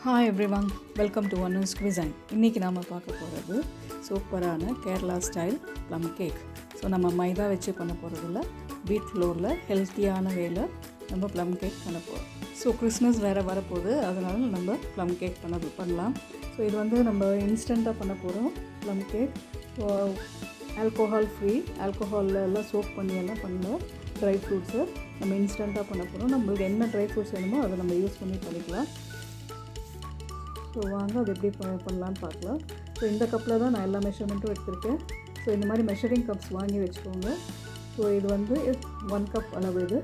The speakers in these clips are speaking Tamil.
Hi everyone, welcome to Anu's Cuisine. இன்னைக்கு நாம பார்க்க போகிறது சூப்பரான Kerala style plum cake. So நம்ம மைதா வச்சு பண்ண போகிறதில்ல, வீட் ஃப்ளோரில் ஹெல்த்தியான வேலை நம்ம ப்ளம் கேக் பண்ண போகிறோம். ஸோ கிறிஸ்மஸ் வேறு வரப்போகுது, அதனால் நம்ம ப்ளம் கேக் பண்ணலாம். ஸோ இது வந்து நம்ம இன்ஸ்டண்ட்டாக பண்ண போகிறோம் plum cake. So alcohol free, ஆல்கோஹாலில் எல்லாம் சோப் பண்ணி எல்லாம் பண்ணல ட்ரை ஃப்ரூட்ஸை நம்ம இன்ஸ்டண்ட்டாக பண்ண போகிறோம். நம்மளுக்கு என்ன ட்ரை ஃப்ரூட்ஸ் வேணுமோ அதை நம்ம யூஸ் பண்ணி பண்ணிக்கலாம். ஸோ வாங்க அது எப்படி பண்ணலான்னு பார்க்கலாம். ஸோ இந்த கப்பில் தான் நான் எல்லா மெஷர்மெண்ட்டும் எடுத்திருக்கேன். ஸோ இந்த மாதிரி மெஷரிங் கப்ஸ் வாங்கி வச்சுக்கோங்க. ஸோ இது வந்து 1 கப் அளவு இது.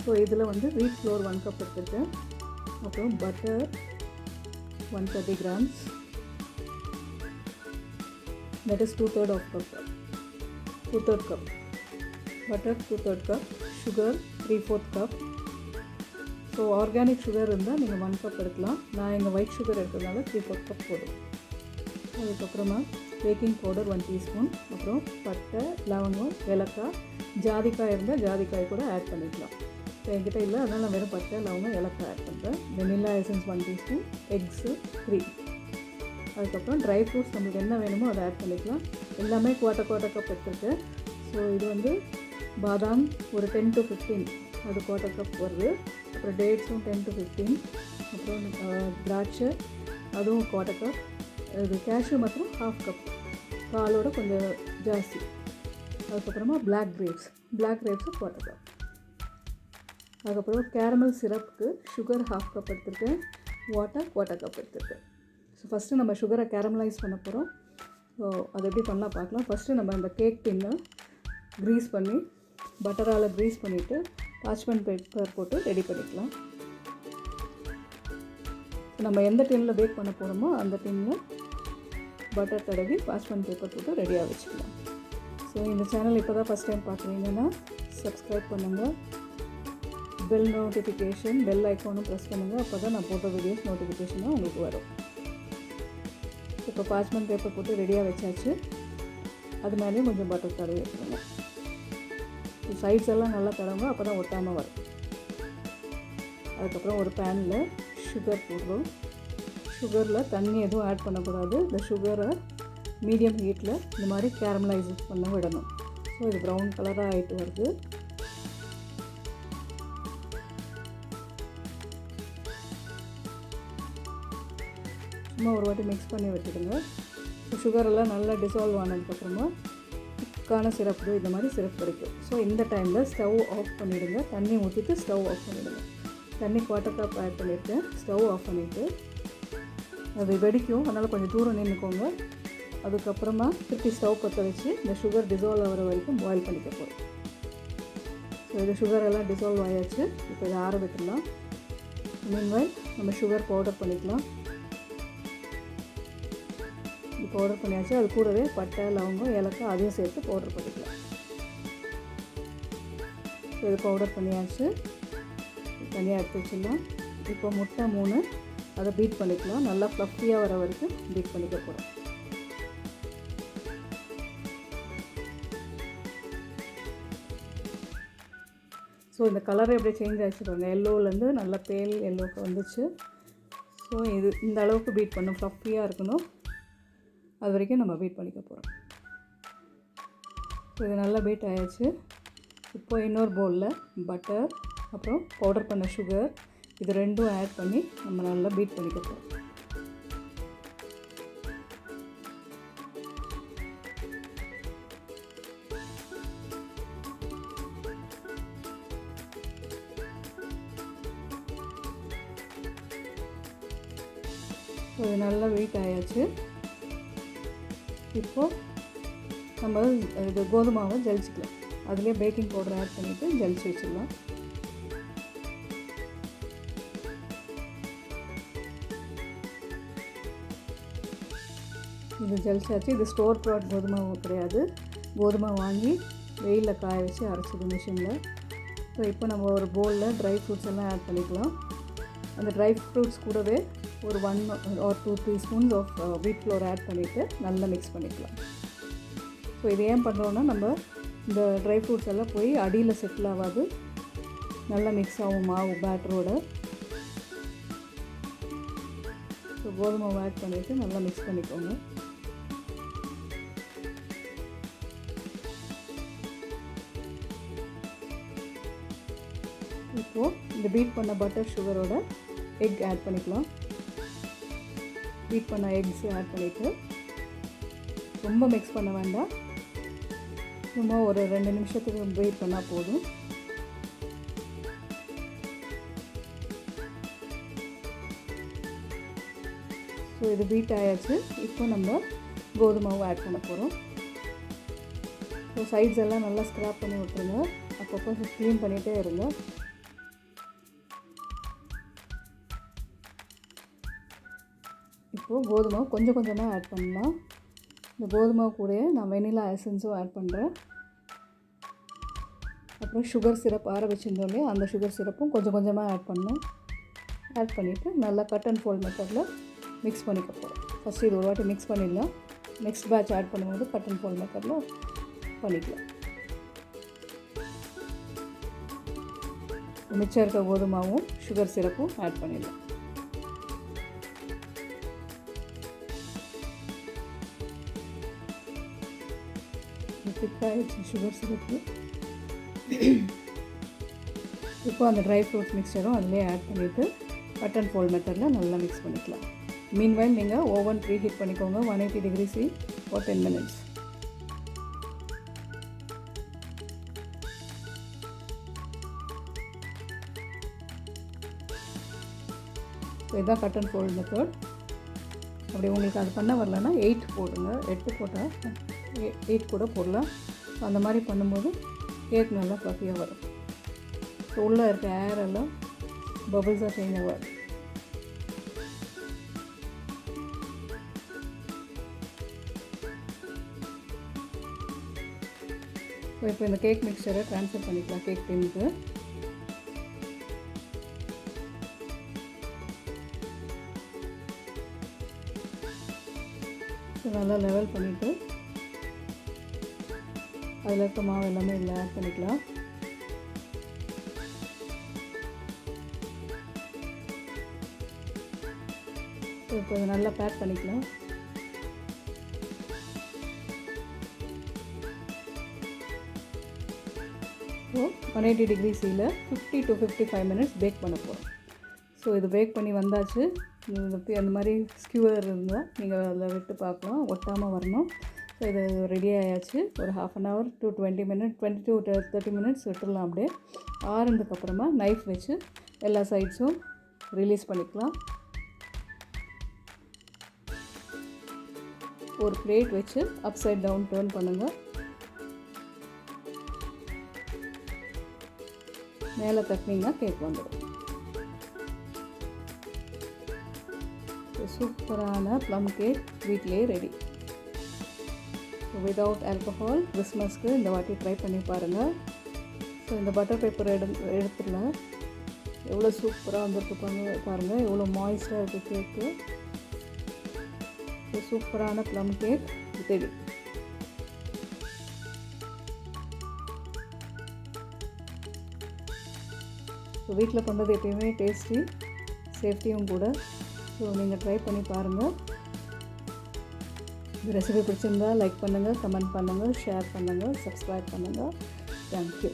ஸோ இதில் வந்து வீட் ஃப்ளோர் 1 கப் எடுத்திருக்கேன். அப்புறம் butter 130 grams, that is 2/3 of cup, 2/3 cup butter, 2/3 cup sugar, 3/4 cup. So organic sugar இருந்தால் நீங்கள் 1 கப் எடுக்கலாம். நான் எங்கள் ஒயிட் சுகர் எடுக்கிறதுனால 3/4 கப் போடும். அதுக்கப்புறமா பேக்கிங் பவுடர் 1 டீஸ்பூன், அப்புறம் பட்டை, லவங்கம், ஏலக்காய், ஜாதிக்காய் இருந்தால் ஜாதிக்காய் கூட ஆட் பண்ணிக்கலாம். ஸோ என்கிட்ட இல்லை, அதனால் நான் வெறும் பட்டை, லவங்கம், ஏலக்காய் ஆட் பண்ணுறேன். Vanilla essence 1 teaspoon, eggs 3. அதுக்கப்புறம் ட்ரை ஃப்ரூட்ஸ் நம்மளுக்கு என்ன வேணுமோ அதை ஆட் பண்ணிக்கலாம். எல்லாமே குவார்ட்டர் கப் எடுத்துருக்கேன். ஸோ இது வந்து பாதாம் ஒரு 10 to 15, அது குவார்ட்டர் கப் வருது. அப்புறம் டேட்ஸும் 10 to 15, அப்புறம் திராட்சை அதுவும் குவார்ட்டர் கப். இது கேஷ்யூ மாத்திரம் 1/2 கப், காலோட கொஞ்சம் ஜாஸ்தி. அதுக்கப்புறமா பிளாக் கிரேப்ஸு குவார்ட்டர் கப். அதுக்கப்புறம் கேரமல் சிரப்புக்கு சுகர் 1/2 கப் எடுத்துருக்கேன், வாட்டர் குவார்ட்டர் கப் எடுத்துருக்கேன். ஸோ ஃபஸ்ட்டு நம்ம சுகரை கேரமலைஸ் பண்ண போகிறோம். ஸோ அது எப்படி பண்ணலாம் பார்க்கலாம். ஃபஸ்ட்டு நம்ம இந்த கேக் டின்னை க்ரீஸ் பண்ணி பட்டரால் க்ரீஸ் பண்ணிவிட்டு பார்ச்மெண்ட் பேப்பர் போட்டு ரெடி பண்ணிக்கலாம். நம்ம எந்த டின்னில் பேக் பண்ண போகிறோமோ அந்த டின்னில் பட்டர் தடவி பார்ச்மெண்ட் பேப்பர் போட்டு ரெடியாக வச்சுக்கலாம். ஸோ இந்த சேனல் இப்போ தான் ஃபஸ்ட் டைம் பார்க்குறீங்கன்னா சப்ஸ்கிரைப் பண்ணுங்கள், பெல் நோட்டிஃபிகேஷன் பெல் ஐக்கானும் ப்ரெஸ் பண்ணுங்கள். அப்போ தான் நான் போட்ட வீடியோஸ் நோட்டிஃபிகேஷனாக உங்களுக்கு வரும். இப்போ பார்ச்மெண்ட் பேப்பர் போட்டு ரெடியாக வச்சாச்சு. அது மேலேயும் கொஞ்சம் பட்டர் தடவி வைக்கணுங்க. சைட்ஸ் எல்லாம் நல்லா தடவுங்க, அப்போ தான் ஒட்டாமல் வரும். அதுக்கப்புறம் ஒரு பேனில் சுகர் போடுறோம். சுகரில் தண்ணி எதுவும் ஆட் பண்ணக்கூடாது. இந்த சுகரை மீடியம் ஹீட்டில் இந்த மாதிரி கேரமலைஸ் பண்ண விடணும். ஸோ இது ப்ரௌன் கலராக ஆகிட்டு வருது. சும்மா ஒரு வாட்டி மிக்ஸ் பண்ணி விட்டுடுங்க. சுகரெல்லாம் நல்லா டிசால்வ் ஆனதுக்கப்புறமா திக்கான சிரப்பு இந்த மாதிரி சிரப் கிடைக்கும். ஸோ இந்த டைமில் ஸ்டவ் ஆஃப் பண்ணிவிடுங்க. தண்ணி ஊற்றிட்டு ஸ்டவ் ஆஃப் பண்ணிவிடுங்க. தண்ணி குவார்ட்டர் கப் ஆட் பண்ணிவிட்டேன். ஸ்டவ் ஆஃப் பண்ணிவிட்டு அது வெடிக்கும், அதனால் கொஞ்சம் தூரம் நின்றுக்கோங்க. அதுக்கப்புறமா திருப்பி ஸ்டவ் பற்ற வச்சு இந்த சுகர் டிசால்வ் ஆகிற வரைக்கும் பாயில் பண்ணிக்க போகிறோம். ஸோ இது சுகர் எல்லாம் டிசால்வ் ஆகியாச்சு. இப்போ இதை ஆற விட்டுடலாம். மீன்வைல் நம்ம சுகர் பவுடர் பண்ணிக்கலாம். பவுடர் பண்ணியாச்சு. அது கூடவே பட்டை, லவங்கம், ஏலக்காய் அதையும் சேர்த்து பவுடர் பண்ணிக்கலாம். ஸோ இது பவுடர் பண்ணியாச்சு, தனியாக எடுத்து வச்சிடலாம். இப்போ முட்டை 3 அதை பீட் பண்ணிக்கலாம். நல்லா ஃப்ளஃபியாக வர வரைக்கும் பீட் பண்ணிக்க போகிறோம். ஸோ இந்த கலரை எப்படி சேஞ்ச் ஆகிடுச்சு பாருங்கள், எல்லோலேருந்து நல்லா பேல் எல்லோவுக்கு வந்துச்சு. ஸோ இது இந்த அளவுக்கு பீட் பண்ணும், ஃப்ளஃபியாக இருக்கணும். அது வரைக்கும் நம்ம பீட் பண்ணிக்க போகிறோம். ஸோ இது நல்லா பீட் ஆகிடுச்சு. இப்போ இன்னொரு பவுலில் பட்டர் அப்புறம் பவுடர் பண்ண சுகர் இது ரெண்டும் ஆட் பண்ணி நம்ம நல்லா பீட் பண்ணிக்க போகிறோம். ஸோ இது நல்லா பீட் ஆகிடுச்சு. இப்போது நம்ம இது கோதுமாவை ஜலிச்சிக்கலாம். அதிலே பேக்கிங் பவுடர் ஆட் பண்ணிவிட்டு ஜலிச்சு வச்சிடலாம். இது ஜலிச்சாச்சு. இது ஸ்டோர் ப்ராட் கோதுமாவு கிடையாது. கோதுமை வாங்கி வெயிலில் காய வச்சு அரைச்சிது மிஷினில். ஸோ இப்போ நம்ம ஒரு பவுலில் ட்ரை ஃப்ரூட்ஸ் எல்லாம் ஆட் பண்ணிக்கலாம். அந்த ட்ரை ஃப்ரூட்ஸ் கூடவே ஒரு 1 or 2 teaspoons of wheat flour add பண்ணிவிட்டு நல்லா மிக்ஸ் பண்ணிக்கலாம். ஸோ இது ஏன் பண்ணுறோன்னா நம்ம இந்த ட்ரை ஃப்ரூட்ஸ் எல்லாம் போய் அடியில் செட்டில் ஆகாது, நல்லா மிக்ஸ் ஆகும் மாவு பேட்டரோட. ஸோ கோதுமை மாவு ஆட் பண்ணிவிட்டு நல்லா மிக்ஸ் பண்ணிக்கோங்க. இப்போது இந்த பீட் பண்ண பட்டர் சுகரோட எக் ஆட் பண்ணிக்கலாம். பீட் பண்ண எக்ஸ் ஆட் பண்ணிவிட்டு ரொம்ப மிக்ஸ் பண்ண வேண்டாம், சும்மா ஒரு 2 நிமிஷத்துக்கு வெயிட் பண்ணால் போதும். ஸோ இது பீட் ஆயாச்சு. இப்போ நம்ம கோதுமை மாவு ஆட் பண்ண போகிறோம். ஸோ சைட்ஸ் எல்லாம் நல்லா ஸ்க்ராப் பண்ணி விட்டுருங்க, அப்பப்போ க்ளீன் பண்ணிகிட்டே இருங்க. இப்போது கோதுமை மாவு கொஞ்சம் கொஞ்சமாக ஆட் பண்ணலாம். இந்த கோதுமை கூடயே நான் வெனிலா எசன்ஸும் ஆட் பண்ணுறேன். அப்புறம் சுகர் சிரப் ஆற வச்சுருந்தோடனே அந்த சுகர் சிரப்பும் கொஞ்சம் கொஞ்சமாக ஆட் பண்ணேன். ஆட் பண்ணிவிட்டு நல்லா கட் அண்ட் ஃபோல்ட் மெத்தடில் மிக்ஸ் பண்ணிக்க போகிறோம். ஃபஸ்ட்டு இது ஒரு வாட்டி மிக்ஸ் பண்ணிடலாம். நெக்ஸ்ட் பேட்ச் ஆட் பண்ணும்போது கட் அண்ட் ஃபோல்ட் மெத்தடில் பண்ணிக்கலாம். மிச்சம் இருக்க கோதுமாவும் சுகர் சிரப்பும் ஆட் பண்ணிடலாம். திக்காகிடுச்சு சுகர் சிரப்பு. இப்போ அந்த ட்ரை ஃப்ரூட்ஸ் மிக்சரும் அதிலே ஆட் பண்ணிவிட்டு கட் அண்ட் ஃபோல்ட் மெத்தடில் நல்லா மிக்ஸ் பண்ணிக்கலாம். மீன்வைல் நீங்கள் ஓவன் ப்ரீ ஹீட் பண்ணிக்கோங்க 180 degrees for 10 minutes. ஸோ இதுதான் கட் அண்ட் ஃபோல்ட் மெத்தட். அப்படி உங்களுக்கு அது பண்ண வரலன்னா 8 போடுங்க. 8 போட்டால் 8 கூட போடலாம். ஸோ அந்த மாதிரி பண்ணும்போது கேக் நல்லா ஃப்ளஃபியாக வரும். ஸோ உள்ளே இருக்க ஏர் எல்லாம் பபிள்ஸாக சேஞ்ச் ஆகாது. ஸோ இப்போ இந்த கேக் மிக்சரை ட்ரான்ஸ்ஃபர் பண்ணிக்கலாம் கேக் டின்னுக்கு. ஸோ நல்லா லெவல் பண்ணிவிட்டு அதில் இருக்க மாவு எல்லாமே இதில் ஆட் பண்ணிக்கலாம். ஸோ இப்போ இதை நல்லா பேக் பண்ணிக்கலாம். So 180 degrees 50 to 55 minutes bake பண்ண போகிறோம். ஸோ இது பேக் பண்ணி வந்தாச்சு. அந்த மாதிரி ஸ்கியூவர் இருந்தால் நீங்கள் அதில் விட்டு பார்க்கலாம், ஒட்டாமல் வரணும். ஸோ இது ரெடி ஆயாச்சு. ஒரு 1/2 an hour to 20 minutes 20 to 30 minutes விட்டுடலாம். அப்படியே ஆறுனதுக்கப்புறமா நைஃப் வச்சு எல்லா சைட்ஸும் ரிலீஸ் பண்ணிக்கலாம். ஒரு பிளேட் வச்சு அப்சைட் டவுன் டர்ன் பண்ணுங்கள். மேலே தட்டினீங்கன்னா கேக் வந்துடும். சூப்பரான ப்ளம் கேக் வீட்டிலே ரெடி. விதவுட் ஆல்கஹால் கிறிஸ்மஸ்க்கு இந்த வாட்டி ட்ரை பண்ணி பாருங்கள். ஸோ இந்த பட்டர் பேப்பர் எடுத்துடலாம். எவ்வளோ சூப்பராக வந்திருக்கு பாருங்கள், எவ்வளோ மாய்ஸ்டாக இருக்குது கேக்கு. சூப்பரான ப்ளம் கேக் ரெடி. ஸோ வீட்டில் பண்ணுறது எப்பயுமே டேஸ்டி, சேஃப்டியும் கூட. ஸோ நீங்கள் ட்ரை பண்ணி பாருங்கள். இந்த ரெசிபி பிடிச்சிருந்தால் லைக் பண்ணுங்கள், கமெண்ட் பண்ணுங்கள், ஷேர் பண்ணுங்கள், சப்ஸ்கிரைப் பண்ணுங்கள். தேங்க்யூ.